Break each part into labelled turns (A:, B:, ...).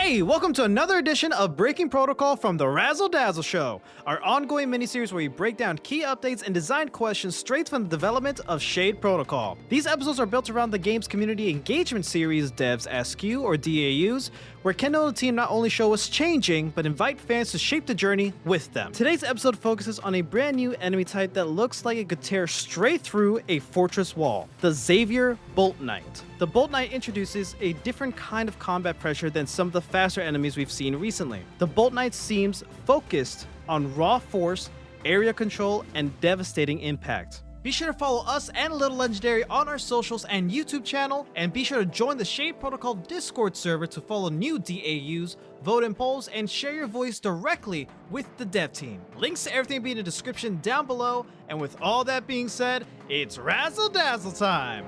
A: Hey, welcome to another edition of Breaking Protocol from the Razzle Dazzle Show, our ongoing miniseries where we break down key updates and design questions straight from the development of Shade Protocol. These episodes are built around the game's community engagement series Devs Ask You, or DAUs, where Kendall and the team not only show us changing, but invite fans to shape the journey with them. Today's episode focuses on a brand new enemy type that looks like it could tear straight through a fortress wall, the Xavior Boltknight. The Boltknight introduces a different kind of combat pressure than some of the faster enemies we've seen recently. The Boltknight seems focused on raw force, area control, and devastating impact. Be sure to follow us and Little Legendary on our socials and YouTube channel, and be sure to join the Shade Protocol Discord server to follow new DAUs, vote in polls, and share your voice directly with the dev team. Links to everything will be in the description down below, and with all that being said, it's Razzle Dazzle time!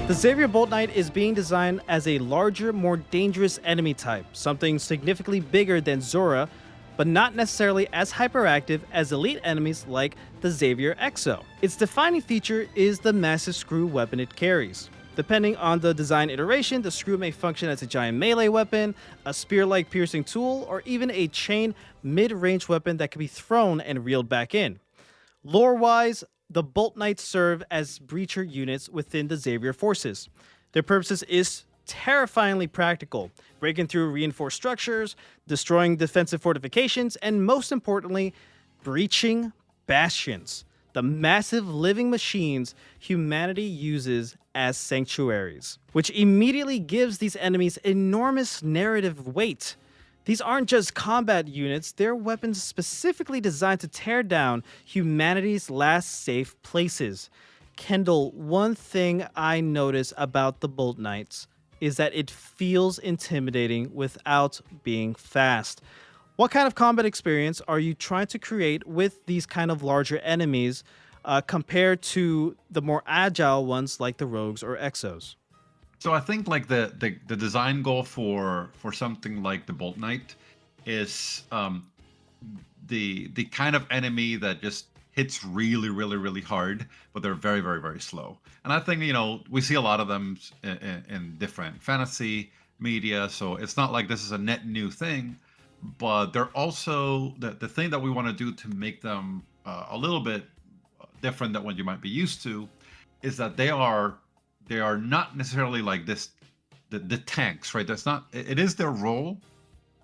A: The Xavior Boltknight is being designed as a larger, more dangerous enemy type, something significantly bigger than Zora, but not necessarily as hyperactive as elite enemies like the Xavier Exo. Its defining feature is the massive screw weapon it carries. Depending on the design iteration, the screw may function as a giant melee weapon, a spear-like piercing tool, or even a chain mid-range weapon that can be thrown and reeled back in. Lore-wise, the Boltknights serve as breacher units within the Xavier forces. Their purpose is terrifyingly practical, breaking through reinforced structures, destroying defensive fortifications, and most importantly, breaching bastions, the massive living machines humanity uses as sanctuaries, which immediately gives these enemies enormous narrative weight. These aren't just combat units, they're weapons specifically designed to tear down humanity's last safe places. Kendall, one thing I notice about the Boltknights is that it feels intimidating without being fast. What kind of combat experience are you trying to create with these kind of larger enemies compared to the more agile ones like the Rogues or Exos?
B: So I think like the design goal for something like the Boltknight is the kind of enemy that just hits really hard, but they're very slow. And I think, you know, we see a lot of them in different fantasy media, so it's not like this is a net new thing, but they're also the thing that we want to do to make them a little bit different than what you might be used to is that they are not necessarily like this the tanks, right? That's not, it is their role,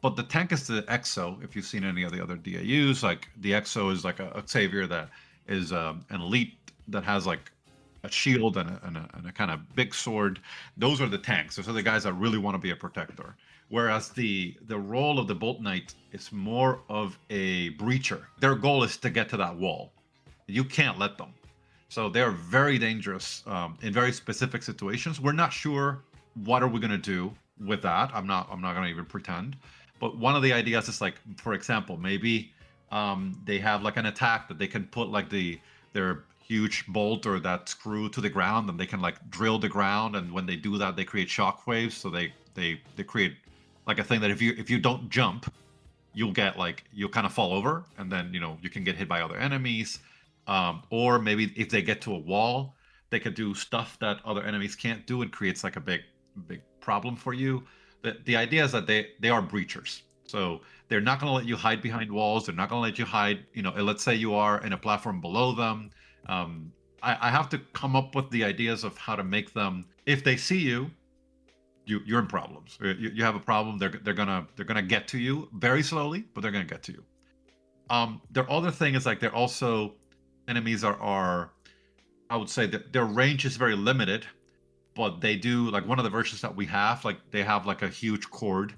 B: but the tank is the Exo. If you've seen any of the other DAUs, like the Exo is like a Xavier that is an elite that has like a shield and a kind of big sword. Those are the tanks. Those are the guys that really want to be a protector. Whereas the role of the Boltknight is more of a breacher. Their goal is to get to that wall. You can't let them. So they're very dangerous in very specific situations. We're not sure what are we going to do with that. I'm not going to even pretend. But one of the ideas is like, for example, maybe they have like an attack that they can put like their huge bolt or that screw to the ground, and they can like drill the ground. And when they do that, they create shockwaves. So they create like a thing that if you don't jump, you'll kind of fall over, and then you can get hit by other enemies. Or maybe if they get to a wall, they could do stuff that other enemies can't do. It creates like a big problem for you. The idea is that they are breachers. So they're not going to let you hide behind walls. They're not going to let you hide, let's say you are in a platform below them. I have to come up with the ideas of how to make them, if they see you're in problems. You have a problem, they're gonna get to you very slowly, but they're gonna get to you. Their other thing is like they're also enemies are I would say that their range is very limited, but they do, like one of the versions that we have, like they have like a huge cord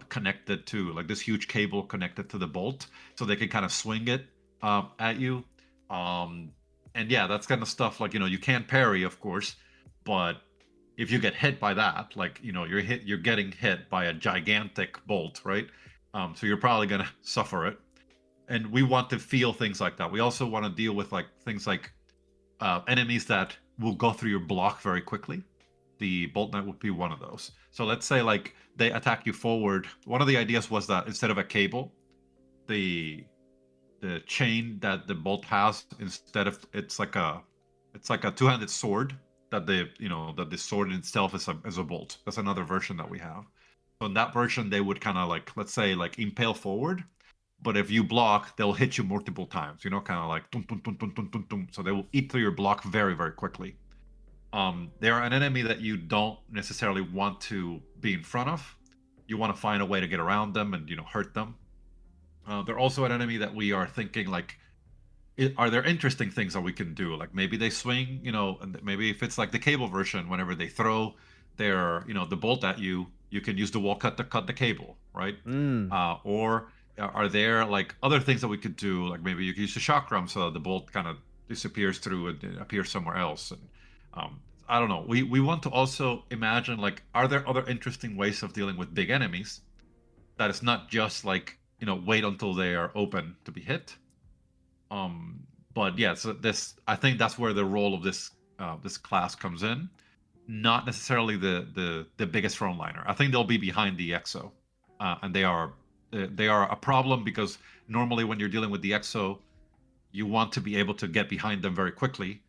B: connected to like this huge cable connected to the bolt, so they can kind of swing it at you. And yeah, that's kind of stuff like, you can't parry, of course, but if you get hit by that, like, you're getting hit by a gigantic bolt, right? So you're probably gonna suffer it. And we want to feel things like that. We also want to deal with like things like enemies that will go through your block very quickly. The Boltknight would be one of those. So let's say like they attack you forward. One of the ideas was that instead of a cable, the chain that the bolt has, instead of it's like a two-handed sword that the sword itself is a bolt. That's another version that we have. So in that version, they would kind of like, let's say, like impale forward, but if you block, they'll hit you multiple times. Kind of like tum, tum, tum, tum, tum, tum, tum. So they will eat through your block very, very quickly. They are an enemy that you don't necessarily want to be in front of. You want to find a way to get around them and hurt them. They're also an enemy that we are thinking like, are there interesting things that we can do? Like maybe they swing, and maybe if it's like the cable version, whenever they throw the bolt at you, you can use the wall cut to cut the cable, right?
A: Mm.
B: Or are there like other things that we could do? Like maybe you could use the chakram so that the bolt kind of disappears through and it appears somewhere else. And I don't know. We want to also imagine like, are there other interesting ways of dealing with big enemies that it's not just like wait until they are open to be hit. But yeah, so I think that's where the role of this class comes in. Not necessarily the biggest frontliner. I think they'll be behind the EXO, and they are a problem because normally when you're dealing with the EXO, you want to be able to get behind them very quickly,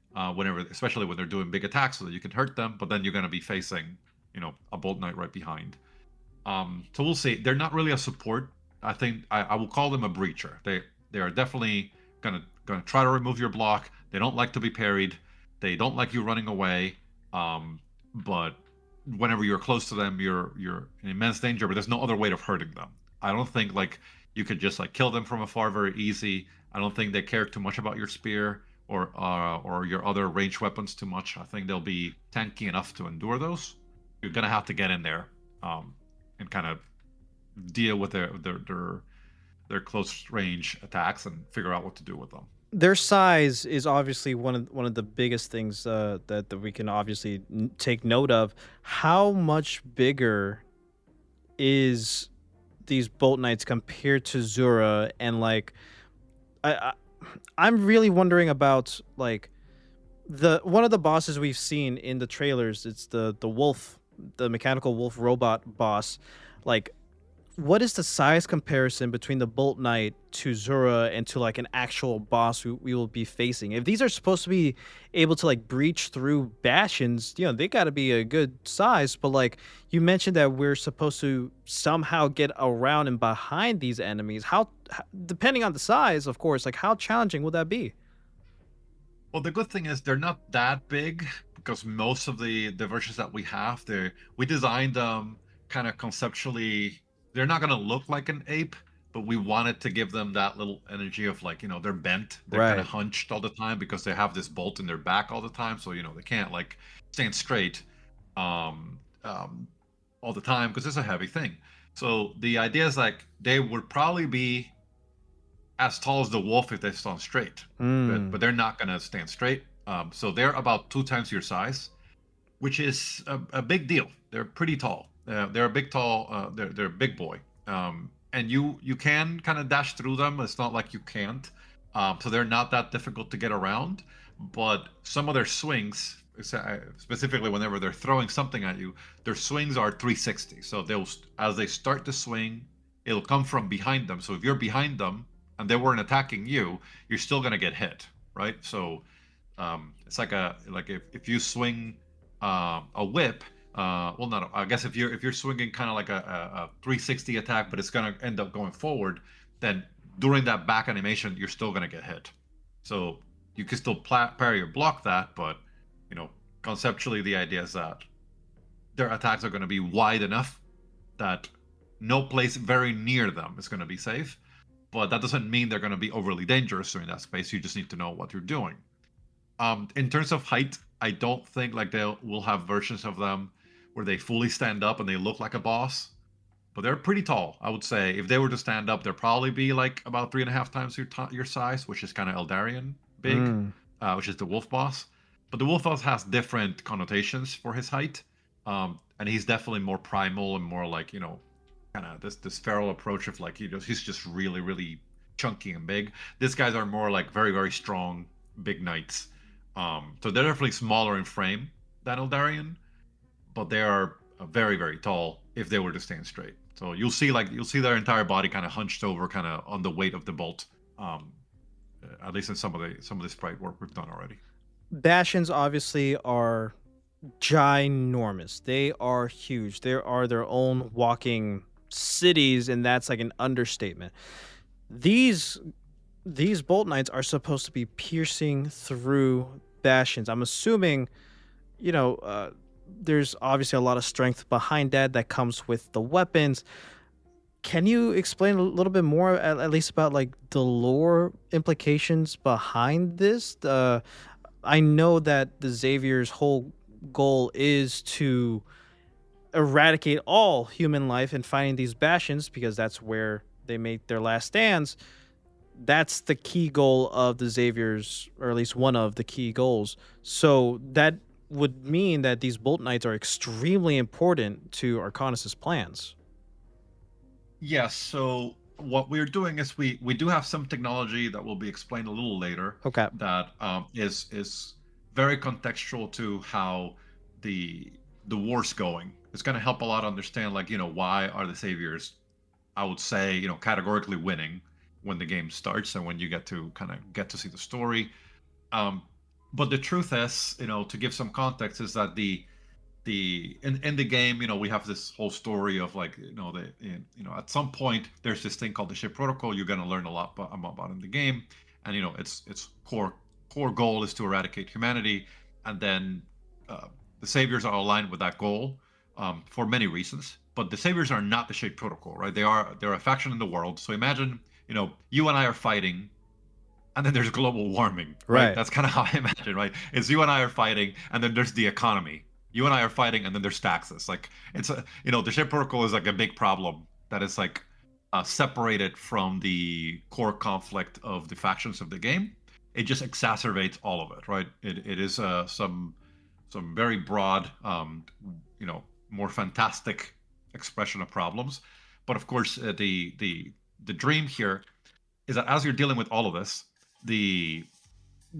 B: especially when they're doing big attacks, so that you can hurt them. But then you're going to be facing a Boltknight right behind. So we'll see. They're not really a support. I think I will call them a breacher. They are definitely gonna try to remove your block. They don't like to be parried. They don't like you running away. But whenever you're close to them, you're in immense danger. But there's no other way of hurting them. I don't think like you could just like kill them from afar very easy. I don't think they care too much about your spear or your other ranged weapons too much. I think they'll be tanky enough to endure those. You're gonna have to get in there and kind of deal with their close range attacks and figure out what to do with them.
A: Their size is obviously one of the biggest things that we can obviously take note of. How much bigger is these Bolt Knights compared to Zura? And like, I I'm really wondering about like the one of the bosses we've seen in the trailers. It's the wolf, the mechanical wolf robot boss. Like, what is the size comparison between the Bolt Knight to Zura and to like an actual boss we will be facing? If these are supposed to be able to like breach through bastions, they got to be a good size. But like you mentioned that we're supposed to somehow get around and behind these enemies. Depending on the size, of course, like how challenging would that be?
B: Well, the good thing is they're not that big because most of the versions that we have, we designed them kind of conceptually. They're not going to look like an ape, but we wanted to give them that little energy of like, they're bent. They're kind of
A: Right.
B: hunched all the time because they have this bolt in their back all the time. So, they can't like stand straight um, all the time because it's a heavy thing. So the idea is like they would probably be as tall as the wolf if they stand straight, but
A: Mm.
B: they're not going to stand straight. So they're about 2 times your size, which is a big deal. They're pretty tall. They're a big, tall. They're a big boy, and you can kind of dash through them. It's not like you can't. So they're not that difficult to get around. But some of their swings, specifically whenever they're throwing something at you, their swings are 360. So as they start to swing, it'll come from behind them. So if you're behind them and they weren't attacking you, you're still gonna get hit, right? So it's like if you swing a whip. Well, not. I guess if you're swinging kind of like a 360 attack, but it's gonna end up going forward, then during that back animation, you're still gonna get hit. So you can still parry or block that, but conceptually, the idea is that their attacks are going to be wide enough that no place very near them is going to be safe. But that doesn't mean they're going to be overly dangerous during that space. You just need to know what you're doing. In terms of height, I don't think like we'll have versions of them where they fully stand up and they look like a boss, but they're pretty tall. I would say if they were to stand up, they'd probably be like about 3.5 times your size, which is kind of Eldarian big,
A: Mm.
B: which is the wolf boss. But the wolf boss has different connotations for his height, and he's definitely more primal and more like kind of this feral approach of like he's just really really chunky and big. These guys are more like very very strong big knights. So they're definitely smaller in frame than Eldarian, but they are very very tall if they were to stand straight. So you'll see their entire body kind of hunched over, kind of on the weight of the bolt. At least in some of the sprite work we've done already.
A: Bastions obviously are ginormous. They are huge. They are their own walking cities, and that's like an understatement. These these bolt knights are supposed to be piercing through bastions. I'm assuming, you know, there's obviously a lot of strength behind that comes with the weapons. Can you explain a little bit more, at least about like the lore implications behind this? I know that the Xavier's whole goal is to eradicate all human life and finding these bastions because that's where they make their last stands. That's the key goal of the Xavier's, or at least one of the key goals. So that would mean that these Bolt Knights are extremely important to Arcanus's plans.
B: Yes. So what we're doing is we do have some technology that will be explained a little later
A: Okay.
B: that is very contextual to how the the war's going. It's going to help a lot understand, like, why are the saviors, I would say, categorically winning when the game starts and when you get to kind of get to see the story. Um, but the truth is, to give some context, is that in the game, we have this whole story of, like, at some point there's this thing called the ship protocol. You're going to learn a lot about in the game, and its core goal is to eradicate humanity, and then the saviors are aligned with that goal for many reasons. But the saviors are not the ship protocol, right? They're a faction in the world. So imagine, you and I are fighting, and then there's global warming, right?
A: Right.
B: That's kind of how I imagine, right? It's you and I are fighting, and then there's the economy. You and I are fighting, and then there's taxes. Like, the ship protocol is like a big problem that is, like, separated from the core conflict of the factions of the game. It just exacerbates all of it, right? It is some very broad, more fantastic expression of problems. But of course, the dream here is that as you're dealing with all of this, the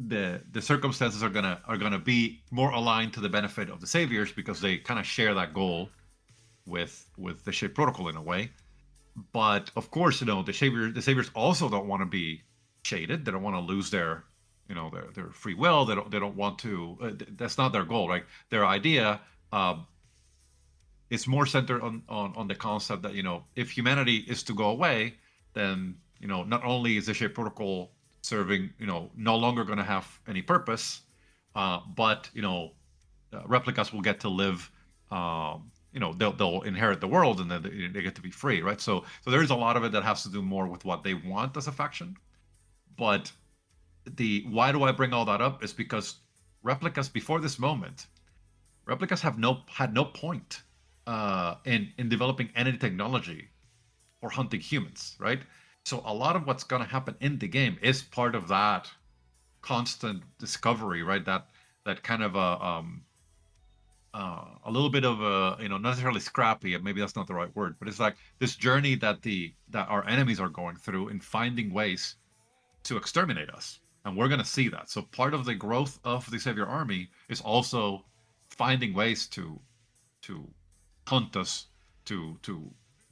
B: the circumstances are gonna be more aligned to the benefit of the saviors, because they kind of share that goal with the ship protocol in a way. But of course, the saviors also don't want to be shaded. They don't want to lose their free will. They don't want to. That's not their goal, right? Their idea is more centered on the concept that, if humanity is to go away, then, not only is the ship protocol serving, no longer going to have any purpose, but replicas will get to live. They'll inherit the world, and then they get to be free, right? So there's a lot of it that has to do more with what they want as a faction. But the why do I bring all that up is because replicas before this moment, replicas had no point in developing any technology for hunting humans, right? So a lot of what's going to happen in the game is part of that constant discovery, right? That kind of a little bit of a, not necessarily scrappy, and maybe that's not the right word, but it's like this journey that our enemies are going through in finding ways to exterminate us, and we're going to see that. So part of the growth of the Savior Army is also finding ways to hunt us, to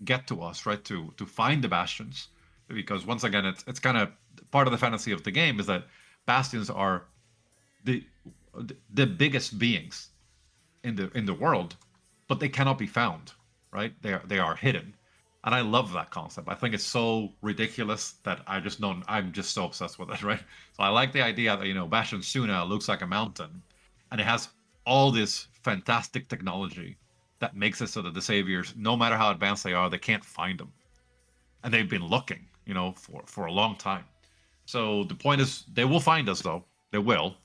B: get to us, right? To find the bastions, because once again, it's kind of part of the fantasy of the game is that bastions are the the biggest beings in the world, but they cannot be found, right? They are hidden, and I love that concept. I think it's so ridiculous that I'm just so obsessed with it, right? So I like the idea that, Bastion Suna looks like a mountain, and it has all this fantastic technology that makes it so that the saviors, no matter how advanced they are, they can't find them, and they've been looking, for a long time. So the point is, they will find us, though. They will,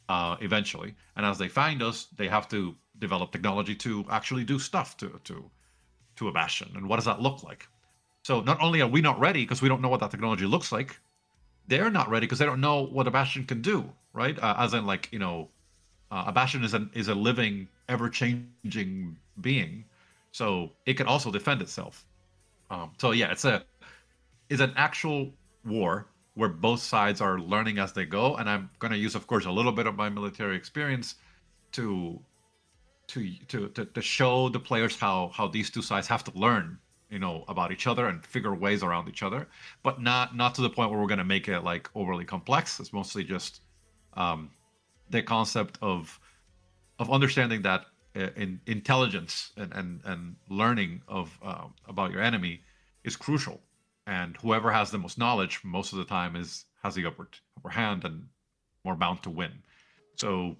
B: eventually, and as they find us, they have to develop technology to actually do stuff to a bastion. And what does that look like? So not only are we not ready because we don't know what that technology looks like, they're not ready because they don't know what a bastion can do, right? As in, like, a bastion is a living, ever changing being, so it can also defend itself. So yeah, it's an actual war where both sides are learning as they go, and I'm going to use, of course, a little bit of my military experience to to show the players how these two sides have to learn, about each other and figure ways around each other, but not to the point where we're going to make it, like, overly complex. It's mostly just the concept of understanding that in intelligence and learning of about your enemy is crucial, and whoever has the most knowledge most of the time is has the upper hand and more bound to win. So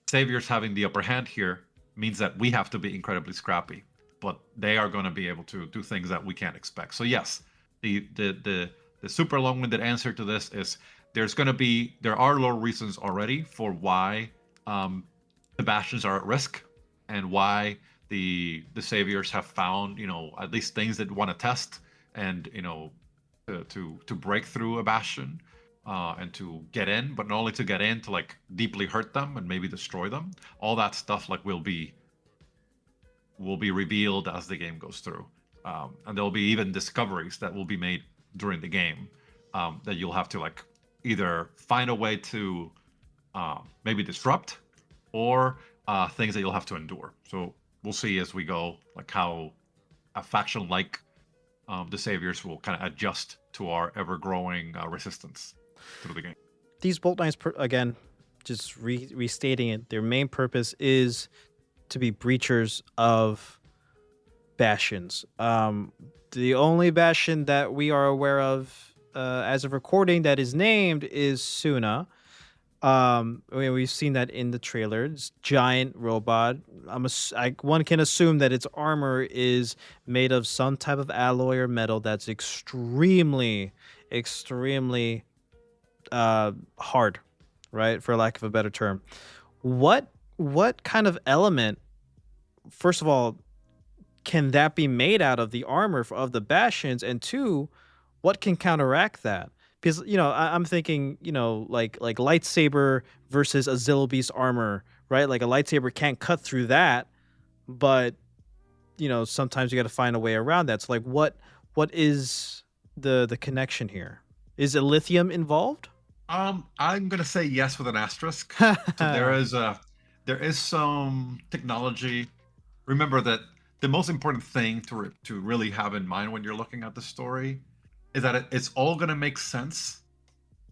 B: Saviors having the upper hand here means that we have to be incredibly scrappy, but they are going to be able to do things that we can't expect. So yes, the super long-winded answer to this is there are low reasons already for why the bastions are at risk, and why the saviors have found at least things that want to test, and to break through a bastion, and to get in, but not only to get in, to like deeply hurt them and maybe destroy them. All that stuff like will be revealed as the game goes through, and there'll be even discoveries that will be made during the game, that you'll have to like either find a way to maybe disrupt, or things that you'll have to endure. So we'll see as we go, like how a faction like the Saviors will kind of adjust to our ever-growing resistance through the game.
A: These Bolt Knights, again, just restating it, their main purpose is to be breachers of bastions. The only bastion that we are aware of as of recording that is named is Suna. We've seen that in the trailer. It's giant robot. One can assume that its armor is made of some type of alloy or metal that's extremely, extremely hard, right? For lack of a better term. What kind of element, first of all, can that be made out of the armor of the bastions? And two, what can counteract that? Because I'm thinking like lightsaber versus a Zillo Beast armor, right? Like a lightsaber can't cut through that, but sometimes you got to find a way around that. So like what is the connection here? Is it lithium involved?
B: I'm gonna say yes with an asterisk. So there is some technology. Remember that the most important thing to really have in mind when you're looking at the story is that it's all going to make sense,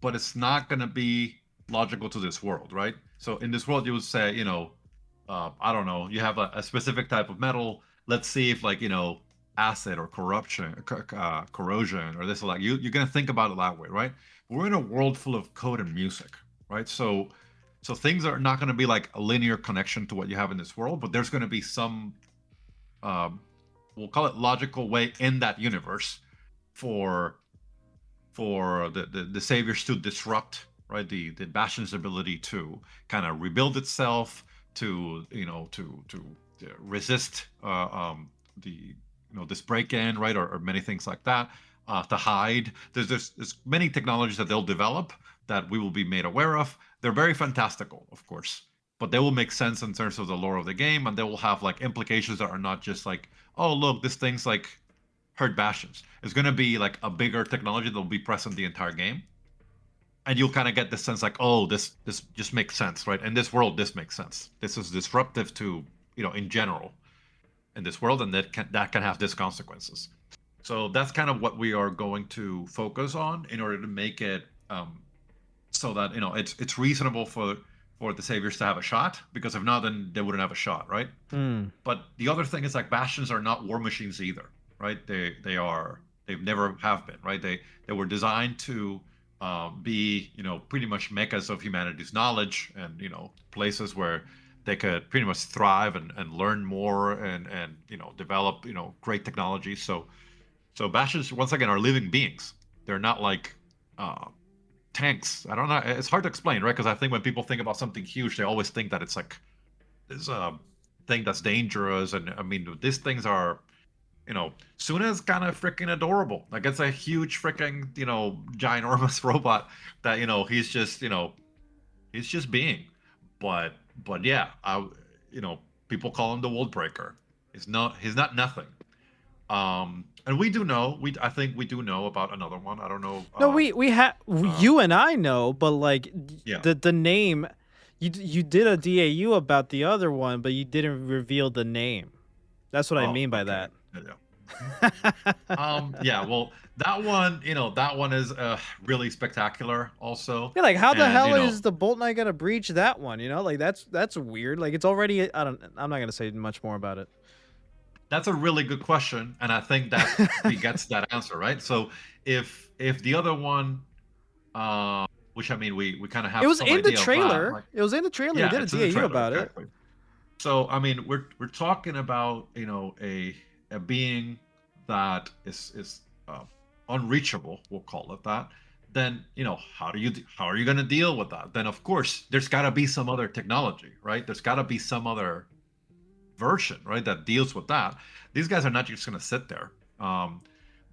B: but it's not going to be logical to this world, right? So in this world, you would say, I don't know, you have a specific type of metal. Let's see if like, acid or corrosion or this, like you're going to think about it that way, right? We're in a world full of code and music, right? So things are not going to be like a linear connection to what you have in this world, but there's going to be some, we'll call it logical way in that universe for the saviors to disrupt, right, the bastion's ability to kind of rebuild itself, to resist the this break-in, right, or many things like that, to hide. There's many technologies that they'll develop that we will be made aware of. They're very fantastical, of course, but they will make sense in terms of the lore of the game, and they will have like implications that are not just like, oh look, this thing's like hurt bastions. It's going to be like a bigger technology that will be present the entire game, and you'll kind of get the sense like, oh, this just makes sense, right? In this world, this makes sense. This is disruptive to in general in this world, and that can have these consequences. So that's kind of what we are going to focus on in order to make it so that it's reasonable for the saviors to have a shot, because if not, then they wouldn't have a shot, right? But the other thing is like bastions are not war machines either, right? They've never have been, right? They were designed to be pretty much meccas of humanity's knowledge, and places where they could pretty much thrive and learn more and develop great technology. So bastions, once again, are living beings. They're not like tanks. I don't know. It's hard to explain, right? Because I think when people think about something huge, they always think that it's like this thing that's dangerous. And I mean, these things are, Suna's kind of freaking adorable. Like it's a huge freaking, ginormous robot that, he's just being. But yeah, people call him the World Breaker. He's not nothing. And we do know, I think we do know about another one. I don't know.
A: No, we have, you and I know, but like
B: Yeah.
A: the name, you did a DAU about the other one, but you didn't reveal the name. That's what I mean by
B: okay.
A: that.
B: Yeah. Yeah, well, that one, that one is really spectacular also.
A: Yeah, like how the
B: And,
A: hell is the Bolt Knight gonna breach that one? Like that's weird. Like it's already. I'm not gonna say much more about it.
B: that's a really good question, and I think that begets that answer, right? So if the other one, which I mean, we kind of
A: It
B: have
A: was
B: some
A: in the
B: idea of that,
A: trailer.
B: like,
A: It was in the trailer. He
B: yeah,
A: did a
B: it's in the
A: DAU
B: trailer,
A: about it.
B: exactly. So I mean, we're talking about a being that is unreachable. We'll call it that. Then how are you going to deal with that? Then of course there's got to be some other technology, right? There's got to be some other version, right, that deals with that. These guys are not just going to sit there.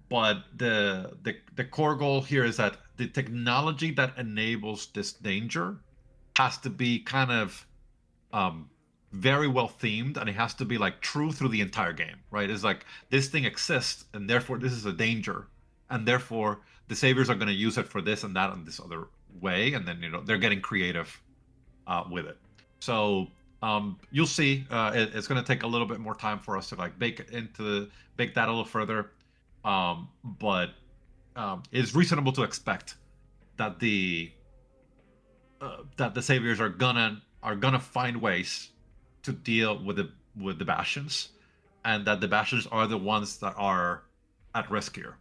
B: But the core goal here is that the technology that enables this danger has to be kind of very well themed, and it has to be like true through the entire game, right? It's like this thing exists, and therefore this is a danger, and therefore the saviors are going to use it for this and that and this other way, and then they're getting creative with it. So you'll see. It's going to take a little bit more time for us to like bake that a little further, but it's reasonable to expect that the saviors are gonna find ways to deal with the bastions, and that the bastions are the ones that are at risk here.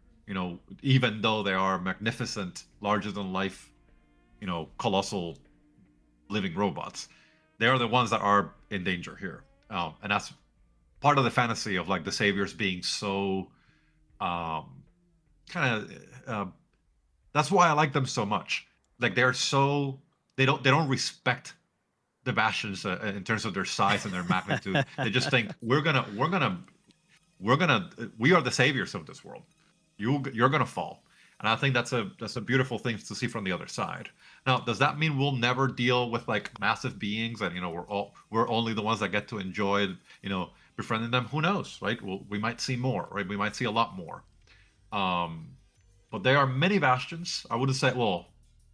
B: Even though they are magnificent, larger than life, colossal living robots, they are the ones that are in danger here, and that's part of the fantasy of like the saviors being so kind of. That's why I like them so much. Like they don't respect the bastions in terms of their size and their magnitude. They just think we are the saviors of this world. You're gonna fall, and I think that's a beautiful thing to see from the other side. Now, does that mean we'll never deal with like massive beings and we're only the ones that get to enjoy befriending them? Who knows, right? We might see more, right? We might see a lot more. But there are many bastions. I wouldn't say, well,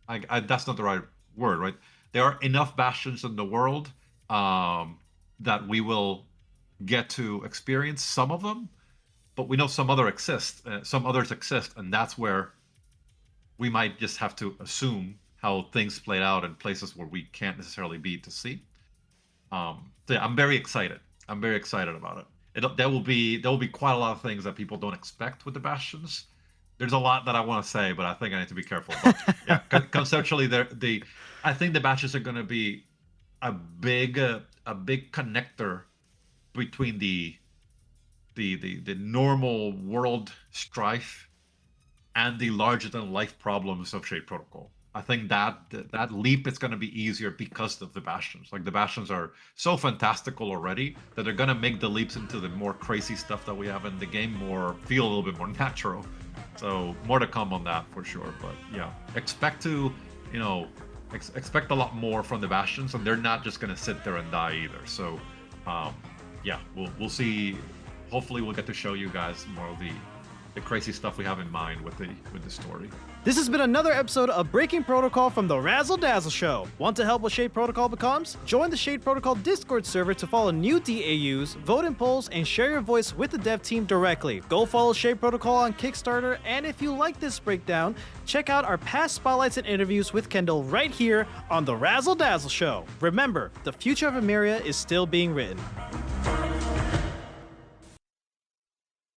B: that's not the right word, right? There are enough bastions in the world that we will get to experience some of them, but we know some others exist, and that's where we might just have to assume how things played out in places where we can't necessarily be to see. So yeah, I'm very excited. I'm very excited about it. There will be quite a lot of things that people don't expect with the bastions. There's a lot that I want to say, but I think I need to be careful. But yeah, conceptually, I think the bastions are going to be a big connector between the normal world strife and the larger than life problems of Shade Protocol. I think that leap is going to be easier because of the bastions. Like the bastions are so fantastical already that they're going to make the leaps into the more crazy stuff that we have in the game feel a little bit more natural. So more to come on that for sure. But yeah, expect a lot more from the bastions, and they're not just going to sit there and die either. So yeah, we'll see. Hopefully we'll get to show you guys more of the crazy stuff we have in mind with the story.
A: This has been another episode of Breaking Protocol from the Razzle Dazzle Show. Want to help what Shade Protocol becomes? Join the Shade Protocol Discord server to follow new DAUs, vote in polls, and share your voice with the dev team directly. Go follow Shade Protocol on Kickstarter, and if you like this breakdown, check out our past spotlights and interviews with Kendall right here on the Razzle Dazzle Show. Remember, the future of Emeria is still being written.